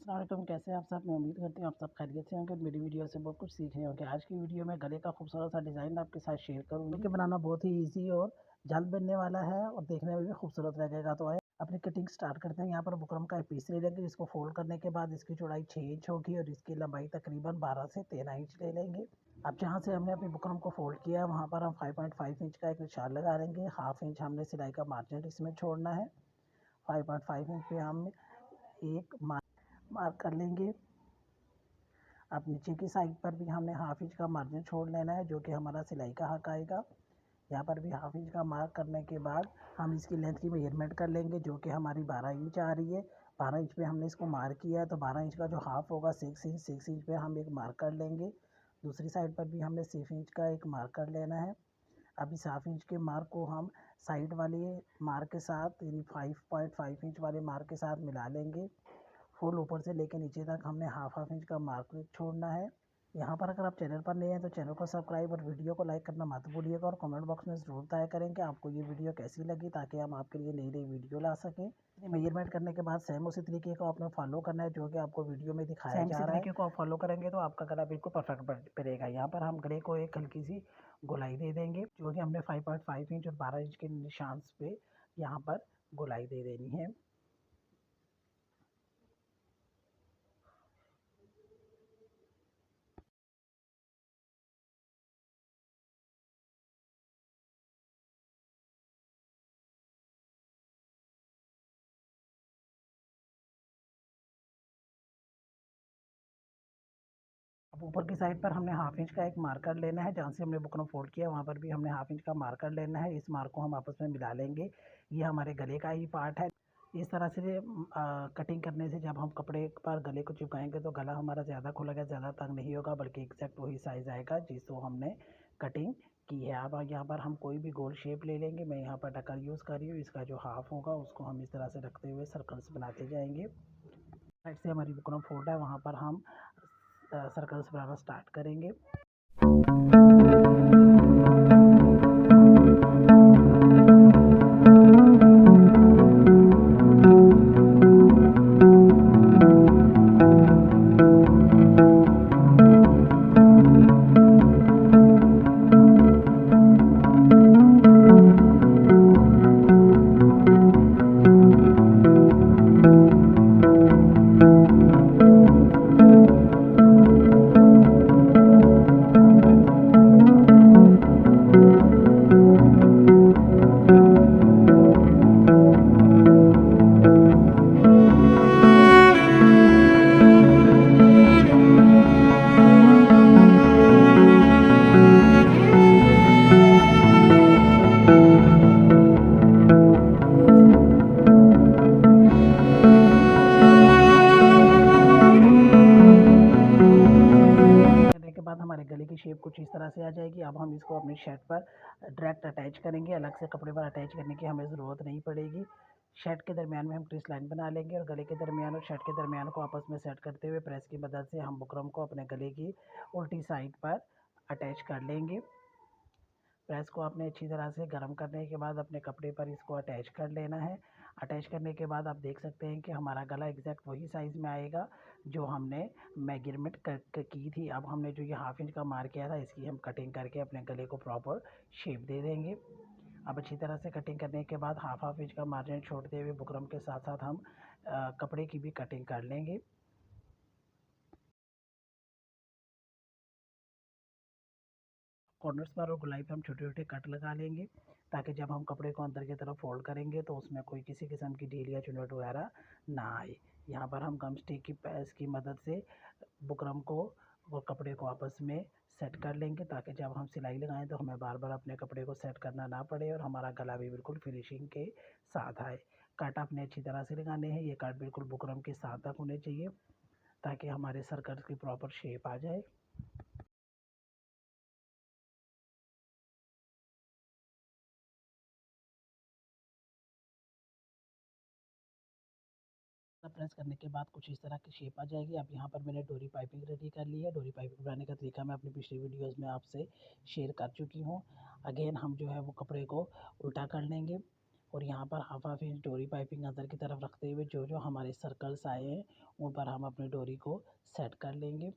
अस्सलाम वालेकुम, कैसे हैं आप सब। मैं उम्मीद करती हूँ आप सब खैरियत से होंगे। मेरी वीडियो से बहुत कुछ सीख रहे होंगे। आज की वीडियो में गले का खूबसूरत सा डिज़ाइन आपके साथ शेयर करूँगी कि बनाना बहुत ही इजी और जल्द बनने वाला है और देखने में भी खूबसूरत लगेगा। तो आए अपनी कटिंग स्टार्ट करते हैं। यहाँ पर बुकरम का एक पीस ले लेंगे, जिसको फोल्ड करने के बाद इसकी चौड़ाई 6 इंच होगी और इसकी लंबाई तकरीबन 12 से 13 इंच ले लेंगे। अब जहाँ से हमने अपनी बुकरम को फोल्ड किया है वहाँ पर हम 5.5 इंच का एक निशान लगा लेंगे। हाफ इंच हमने सिलाई का मार्जिन इसमें छोड़ना है। 5.5 इंच पे हम एक मार्क कर लेंगे। अब नीचे की साइड पर भी हमने हाफ इंच का मार्जिन छोड़ लेना है, जो कि हमारा सिलाई का हक आएगा। यहाँ पर भी हाफ इंच का मार्क करने के बाद हम इसकी लेंथ की मेजरमेंट कर लेंगे, जो कि हमारी 12 इंच आ रही है। 12 इंच पे हमने इसको मार्क किया है, तो 12 इंच का जो हाफ होगा 6 इंच पे हम एक मार्क कर लेंगे। दूसरी साइड पर भी हमने 6 इंच का एक मार्क कर लेना है। अब इस हाफ इंच के मार्क को हम साइड वाले मार्क के साथ, यानी 5.5 इंच वाले मार्क के साथ मिला लेंगे। फुल ऊपर से लेकर नीचे तक हमने हाफ इंच का मार्क छोड़ना है। यहाँ पर अगर आप चैनल पर नए हैं तो चैनल को सब्सक्राइब और वीडियो को लाइक करना मत भूलिएगा और कमेंट बॉक्स में ज़रूर बताया करें कि आपको ये वीडियो कैसी लगी, ताकि हम आपके लिए नई नई वीडियो ला सकें। मेजरमेंट करने के बाद सेम उसी तरीके को आपने फॉलो करना है, जो कि आपको वीडियो में दिखाया जा रहा है। तरीके को आप फॉलो करेंगे तो आपका गला बिल्कुल परफेक्ट पड़ेगा। यहाँ पर हम गले को एक हल्की सी गोलाई दे देंगे, जो कि हमने 5.5 इंच और 12 इंच के निशान पे यहाँ पर गोलाई दे देनी है। अब ऊपर की साइड पर हमने हाफ इंच का एक मार्कर लेना है। जहाँ से हमने बुकरम फोल्ड किया वहाँ पर भी हमने हाफ इंच का मार्कर लेना है। इस मार्क को हम आपस में मिला लेंगे। ये हमारे गले का ही पार्ट है। इस तरह से कटिंग करने से जब हम कपड़े पर गले को चिपकाएंगे तो गला हमारा ज़्यादा खुलेगा, ज़्यादा तंग नहीं होगा, बल्कि एग्जैक्ट वही साइज़ आएगा जिसको हमने कटिंग की है। अब यहाँ पर हम कोई भी गोल शेप ले लेंगे। मैं यहाँ पर डकर यूज़ कर रही हूँ। इसका जो हाफ होगा उसको हम इस तरह से रखते हुए सर्कल्स बनाते जाएंगे। साइड से हमारी बुकरम फोल्ड है, वहाँ पर हम सर्कल्स बनाना स्टार्ट करेंगे। के बाद हमारे गले की शेप कुछ इस तरह से आ जाएगी। अब हम इसको अपनी शर्ट पर डायरेक्ट अटैच करेंगे। अलग से कपड़े पर अटैच करने की हमें ज़रूरत नहीं पड़ेगी। शर्ट के दरमियान में हम क्रीज लाइन बना लेंगे और गले के दरमियान और शर्ट के दरमियान को आपस में सेट करते हुए प्रेस की मदद से हम बुकरम को अपने गले की उल्टी साइड पर अटैच कर लेंगे। प्रेस को आपने अच्छी तरह से गर्म करने के बाद अपने कपड़े पर इसको अटैच कर लेना है। अटैच करने के बाद आप देख सकते हैं कि हमारा गला एग्जैक्ट वही साइज़ में आएगा जो हमने मेजरमेंट की थी। अब हमने जो ये हाफ इंच का मार्क किया था, इसकी हम कटिंग करके अपने गले को प्रॉपर शेप दे देंगे। अब अच्छी तरह से कटिंग करने के बाद हाफ इंच का मार्जिन छोड़ते हुए बुकरम के साथ साथ हम कपड़े की भी कटिंग कर लेंगे। कॉर्नर्स पर और गोलाई पे हम छोटे छोटे कट लगा लेंगे, ताकि जब हम कपड़े को अंदर की तरफ फोल्ड करेंगे तो उसमें कोई किसी किस्म की ढील या चुनट वगैरह ना आए। यहाँ पर हम गम स्टिक की पैस की मदद से बुकरम को और कपड़े को आपस में सेट कर लेंगे, ताकि जब हम सिलाई लगाएं तो हमें बार बार अपने कपड़े को सेट करना ना पड़े और हमारा गला भी बिल्कुल फिनिशिंग के साथ आए। कट आपने अच्छी तरह से लगाने हैं। ये कट बिल्कुल बुकरम के साथ तक होने चाहिए, ताकि हमारे सर्कल की प्रॉपर शेप आ जाए। प्रेस करने के बाद कुछ इस तरह की शेप आ जाएगी। अब यहाँ पर मैंने डोरी पाइपिंग रेडी कर ली है। डोरी पाइपिंग बनाने का तरीका मैं अपनी पिछली वीडियोस में आपसे शेयर कर चुकी हूँ। अगेन हम जो है वो कपड़े को उल्टा कर लेंगे और यहाँ पर हाफ इंच डोरी पाइपिंग अंदर की तरफ रखते हुए जो जो हमारे सर्कल्स आए हैं उन पर हम अपनी डोरी को सेट कर लेंगे।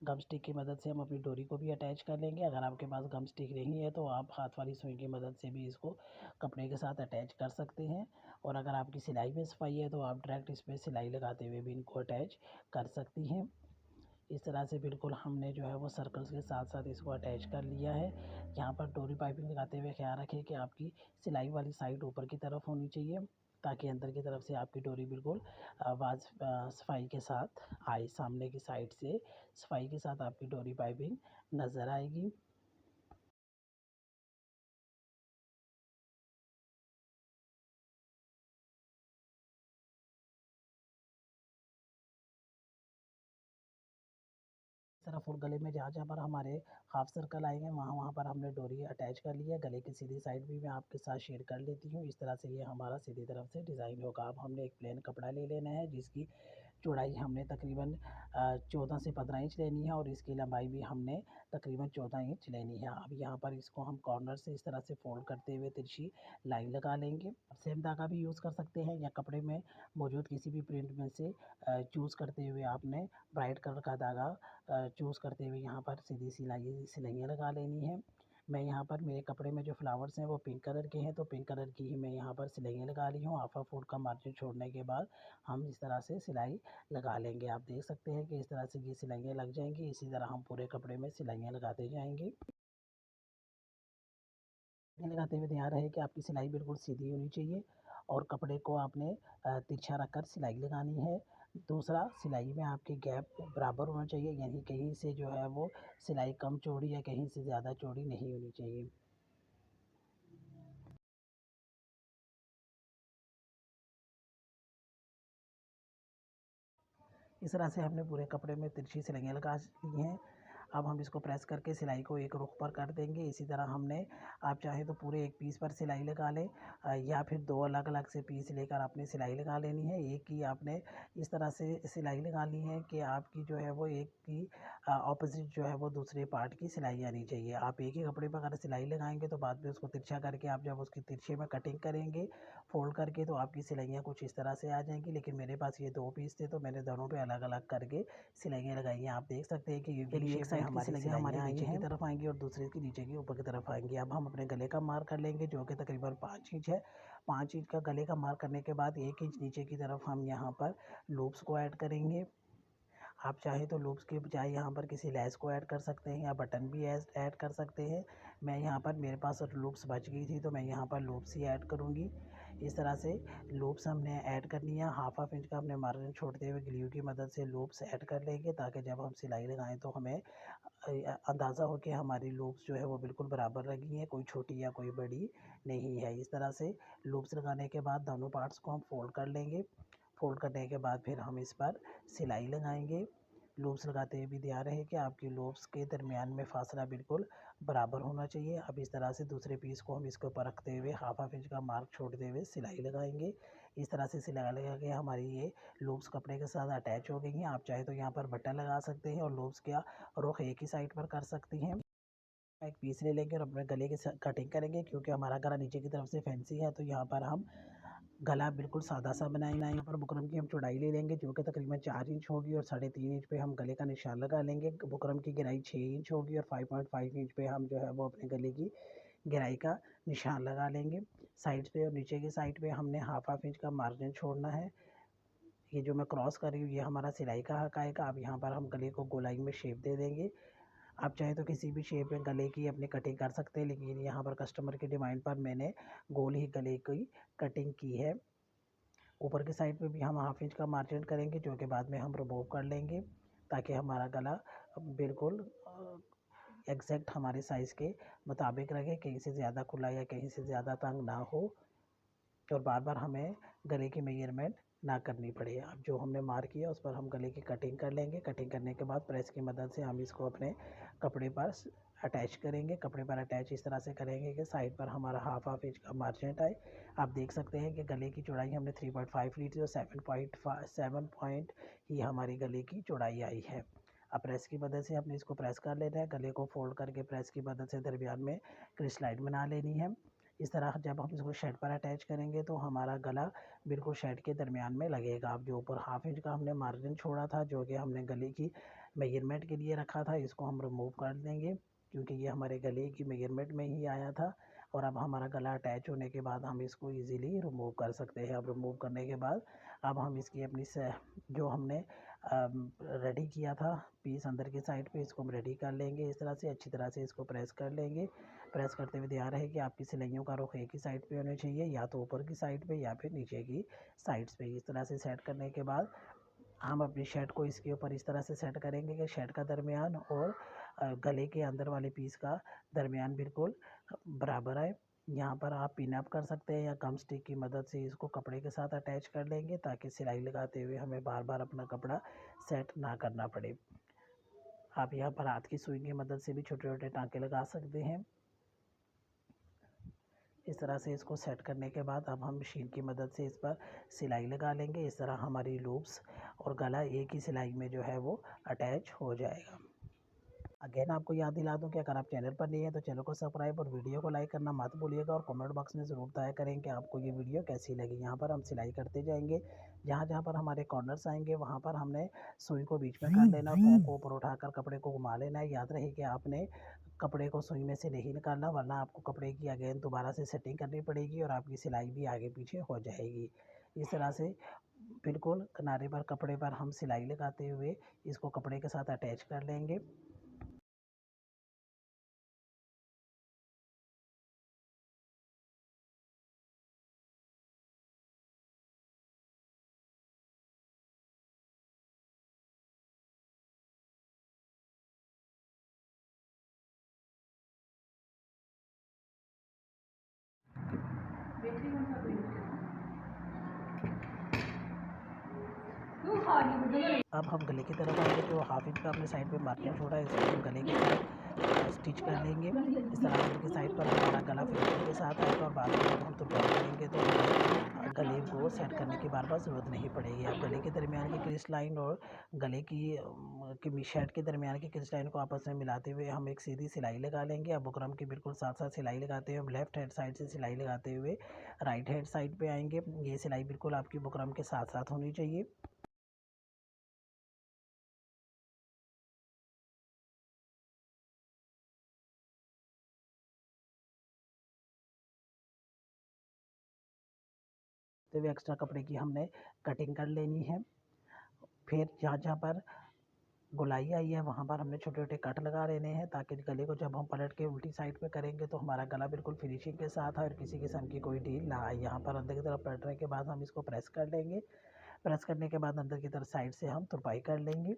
गम स्टिक की मदद से हम अपनी डोरी को भी अटैच कर लेंगे। अगर आपके पास गम स्टिक नहीं है तो आप हाथ वाली सुई की मदद से भी इसको कपड़े के साथ अटैच कर सकते हैं। और अगर आपकी सिलाई में सफाई है तो आप डायरेक्ट इसमें सिलाई लगाते हुए भी इनको अटैच कर सकती हैं। इस तरह से बिल्कुल हमने जो है वो सर्कल्स के साथ साथ इसको अटैच कर लिया है। यहाँ पर डोरी पाइपिंग लगाते हुए ख्याल रखें कि आपकी सिलाई वाली साइड ऊपर की तरफ होनी चाहिए, ताकि अंदर की तरफ से आपकी डोरी बिल्कुल आवाज़ सफाई के साथ आए। सामने की साइड से सफाई के साथ आपकी डोरी पाइपिंग नज़र आएगी। तरफ और गले में जहाँ जहाँ पर हमारे हाफ सर्कल आएंगे वहाँ वहाँ पर हमने डोरी अटैच कर लिया है। गले की सीधी साइड भी मैं आपके साथ शेयर कर लेती हूँ। इस तरह से ये हमारा सीधी तरफ से डिज़ाइन होगा। अब हमने एक प्लेन कपड़ा ले लेना है जिसकी चौड़ाई हमने तकरीबन 14 से 15 इंच लेनी है और इसकी लंबाई भी हमने तकरीबन 14 इंच लेनी है। अब यहाँ पर इसको हम कॉर्नर से इस तरह से फोल्ड करते हुए तिरछी लाइन लगा लेंगे। सेम धागा भी यूज़ कर सकते हैं या कपड़े में मौजूद किसी भी प्रिंट में से चूज़ करते हुए आपने ब्राइट कलर का धागा चूज़ करते हुए यहाँ पर सीधी सिलाइयाँ लगा लेनी है। मैं यहाँ पर मेरे कपड़े में जो फ्लावर्स हैं वो पिंक कलर के हैं तो पिंक कलर की ही मैं यहाँ पर सिलाइयाँ लगा रही हूँ। हाफ फुट का मार्जिन छोड़ने के बाद हम इस तरह से सिलाई लगा लेंगे। आप देख सकते हैं कि इस तरह से ये सिलाइयाँ लग जाएंगी। इसी तरह हम पूरे कपड़े में सिलाइयाँ लगाते जाएंगे। लगाते हुए ध्यान रहे कि आपकी सिलाई बिल्कुल सीधी होनी चाहिए और कपड़े को आपने तिरछा रखकर सिलाई लगानी है। दूसरा, सिलाई में आपके गैप बराबर होना चाहिए, यानी कहीं से जो है वो सिलाई कम चौड़ी या कहीं से ज़्यादा चौड़ी नहीं होनी चाहिए। इस तरह से हमने पूरे कपड़े में तिरछी सिलाइयाँ लगा ली हैं। अब हम इसको प्रेस करके सिलाई को एक रुख पर कर देंगे। इसी तरह हमने, आप चाहें तो पूरे एक पीस पर सिलाई लगा लें या फिर दो अलग अलग से पीस लेकर आपने सिलाई लगा लेनी है। एक ही आपने इस तरह से सिलाई लगानी है कि आपकी जो है वो एक की ऑपोजिट जो है वो दूसरे पार्ट की सिलाई आनी चाहिए। आप एक ही कपड़े पर अगर सिलाई लगाएंगे तो बाद में उसको तिरछा करके आप जब उसकी तिरछे में कटिंग करेंगे फोल्ड करके तो आपकी सिलाइयाँ कुछ इस तरह से आ जाएंगी। लेकिन मेरे पास ये दो पीस थे तो मैंने दोनों पे अलग अलग करके सिलाइयाँ लगाई हैं। आप देख सकते हैं कि ये एक साइड की सिलाइयाँ हमारे नीचे की तरफ आएंगी और दूसरे की नीचे की ऊपर की तरफ आएंगी। अब हम अपने गले का मार्क कर लेंगे जो कि तकरीबन 5 इंच है। 5 इंच का गले का मार्क करने के बाद 1 इंच नीचे की तरफ हम यहाँ पर लूप्स को ऐड करेंगे। आप चाहें तो लूप्स के बजाय यहाँ पर किसी लेस को ऐड कर सकते हैं या बटन भी ऐड कर सकते हैं। मैं यहाँ पर, मेरे पास लूप्स बच गई थी तो मैं यहाँ पर लूप्स ही ऐड करूँगी। इस तरह से लूप्स हमने ऐड कर लिया। हाफ इंच का हमने मार्जिन छोड़ते हुए ग्लू की मदद से लूप्स ऐड कर लेंगे ताकि जब हम सिलाई लगाएं तो हमें अंदाज़ा हो कि हमारी लूप्स जो है वो बिल्कुल बराबर लगी हैं, कोई छोटी या कोई बड़ी नहीं है। इस तरह से लूप्स लगाने के बाद दोनों पार्ट्स को हम फोल्ड कर लेंगे। फोल्ड करने के बाद फिर हम इस पर सिलाई लगाएंगे। लूप्स लगाते हुए भी ध्यान रहे कि आपकी लूप्स के दरमियान में फासला बिल्कुल बराबर होना चाहिए। अब इस तरह से दूसरे पीस को हम इसके ऊपर रखते हुए हाफ इंच का मार्क छोड़ते हुए सिलाई लगाएंगे। इस तरह से सिलाई लगा के हमारी ये लूप्स कपड़े के साथ अटैच हो गई हैं। आप चाहे तो यहाँ पर बटन लगा सकते हैं और लूप्स का रुख एक ही साइड पर कर सकती हैं। एक पीस ले लेंगे और अपने गले की कटिंग करेंगे। क्योंकि हमारा गला नीचे की तरफ से फैंसी है तो यहाँ पर हम गला बिल्कुल सादा सा बनाएंगे। यहाँ पर बुकरम की हम चौड़ाई ले लेंगे जो कि तकरीबन 4 इंच होगी और 3.5 इंच पे हम गले का निशान लगा लेंगे। बुकरम की गहराई 6 इंच होगी और 5.5 इंच पे हम जो है वो अपने गले की गहराई का निशान लगा लेंगे। साइड पे और नीचे की साइड पे हमने हाफ इंच का मार्जिन छोड़ना है। ये जो मैं क्रॉस कर रही हूँ ये हमारा सिलाई का हक आएगा। अब यहाँ पर हम गले को गोलाई में शेप दे देंगे। आप चाहे तो किसी भी शेप में गले की अपनी कटिंग कर सकते हैं, लेकिन यहाँ पर कस्टमर की डिमांड पर मैंने गोल ही गले की कटिंग की है। ऊपर की साइड पे भी हम हाफ इंच का मार्जिन करेंगे जो कि बाद में हम रिमूव कर लेंगे ताकि हमारा गला बिल्कुल एग्जैक्ट हमारे साइज़ के मुताबिक रहे, कहीं से ज़्यादा खुला या कहीं से ज़्यादा तंग ना हो और बार बार हमें गले की मेजरमेंट ना करनी पड़े। अब जो हमने मार्क किया उस पर हम गले की कटिंग कर लेंगे। कटिंग करने के बाद प्रेस की मदद से हम इसको अपने कपड़े पर अटैच करेंगे। कपड़े पर अटैच इस तरह से करेंगे कि साइड पर हमारा हाफ इंच का मार्जिन आए। आप देख सकते हैं कि गले की चौड़ाई हमने 3.5 ली थी और 7 पॉइंट ही हमारी गले की चौड़ाई आई है। अब प्रेस की मदद से हमने इसको प्रेस कर लेना है। गले को फोल्ड करके प्रेस की मदद से दरमियान में क्रिस्टलाइन बना लेनी है। इस तरह जब हम इसको शर्ट पर अटैच करेंगे तो हमारा गला बिल्कुल शर्ट के दरमियान में लगेगा। अब जो ऊपर हाफ इंच का हमने मार्जिन छोड़ा था, जो कि हमने गले की मेजरमेंट के लिए रखा था, इसको हम रिमूव कर देंगे क्योंकि ये हमारे गले की मेजरमेंट में ही आया था। और अब हमारा गला अटैच होने के बाद हम इसको इजीली रिमूव कर सकते हैं। अब रिमूव करने के बाद अब हम इसकी अपनी जो हमने रेडी किया था पीस अंदर की साइड पे, इसको हम रेडी कर लेंगे। इस तरह से अच्छी तरह से इसको प्रेस कर लेंगे। प्रेस करते हुए ध्यान रहे कि आपकी सिलाइयों का रुख एक ही साइड पे होने चाहिए, या तो ऊपर की साइड पे या फिर नीचे की साइड्स पे। इस तरह से सेट करने के बाद हम अपनी शर्ट को इसके ऊपर इस तरह से सेट करेंगे कि शर्ट का दरमियान और गले के अंदर वाले पीस का दरमियान बिल्कुल बराबर आए। यहाँ पर आप पिन अप कर सकते हैं या गम स्टिक की मदद से इसको कपड़े के साथ अटैच कर लेंगे ताकि सिलाई लगाते हुए हमें बार बार अपना कपड़ा सेट ना करना पड़े। आप यहाँ पर हाथ की सुई की मदद से भी छोटे छोटे टाँके लगा सकते हैं। इस तरह से इसको सेट करने के बाद अब हम मशीन की मदद से इस पर सिलाई लगा लेंगे। इस तरह हमारी लूप्स और गला एक ही सिलाई में जो है वो अटैच हो जाएगा। अगेन आपको याद दिला दूं कि अगर आप चैनल पर नहीं हैं तो चैनल को सब्सक्राइब और वीडियो को लाइक करना मत भूलिएगा, और कमेंट बॉक्स में ज़रूर तय करें कि आपको ये वीडियो कैसी लगी। यहाँ पर हम सिलाई करते जाएंगे, जहाँ जहाँ पर हमारे कॉर्नर्स आएंगे वहाँ पर हमने सुई को बीच में कर लेना और पाँव को ऊपर उठाकर कपड़े को घुमा लेना है। याद रहे कि आपने कपड़े को सुई में से नहीं निकालना, वरना आपको कपड़े की अगेन दोबारा से सेटिंग करनी पड़ेगी और आपकी सिलाई भी आगे पीछे हो जाएगी। इस तरह से बिल्कुल किनारे पर कपड़े पर हम सिलाई लगाते हुए इसको कपड़े के साथ अटैच कर लेंगे। अब हम गले की तरफ आएंगे। जो हाफ इंच का अपने साइड पे मार्जिन छोड़ा है इसको हम गले की तरफ स्टिच कर लेंगे। इस तरह अंदर की साइड पर हमारा गला फिनिशिंग के साथ आएगा और बाद में जब हम तुरपाई करेंगे तो हमें गले को सेट करने की बार बार ज़रूरत नहीं पड़ेगी। अब गले के दरमियान की क्रिस लाइन और गले की शर्ट के दरमियान की क्रिस लाइन को आपस में मिलाते हुए हम एक सीधी सिलाई लगा लेंगे। अब बुकरम के बिल्कुल साथ साथ सिलाई लगाते हुए हम लेफ्ट हैंड साइड से सिलाई लगाते हुए राइट हैंड साइड पे आएंगे। ये सिलाई बिल्कुल आपकी बुकरम के साथ साथ होनी चाहिए। तो वे एक्स्ट्रा कपड़े की हमने कटिंग कर लेनी है। फिर जहाँ जहाँ पर गोलाई आई है वहाँ पर हमने छोटे छोटे कट लगा लेने हैं ताकि गले को जब हम पलट के उल्टी साइड पे करेंगे तो हमारा गला बिल्कुल फिनिशिंग के साथ है और किसी किस्म की कोई ढील ना आए। यहाँ पर अंदर की तरफ पलटने के बाद हम इसको प्रेस कर लेंगे। प्रेस करने के बाद अंदर की तरफ साइड से हम तुरपाई कर लेंगे।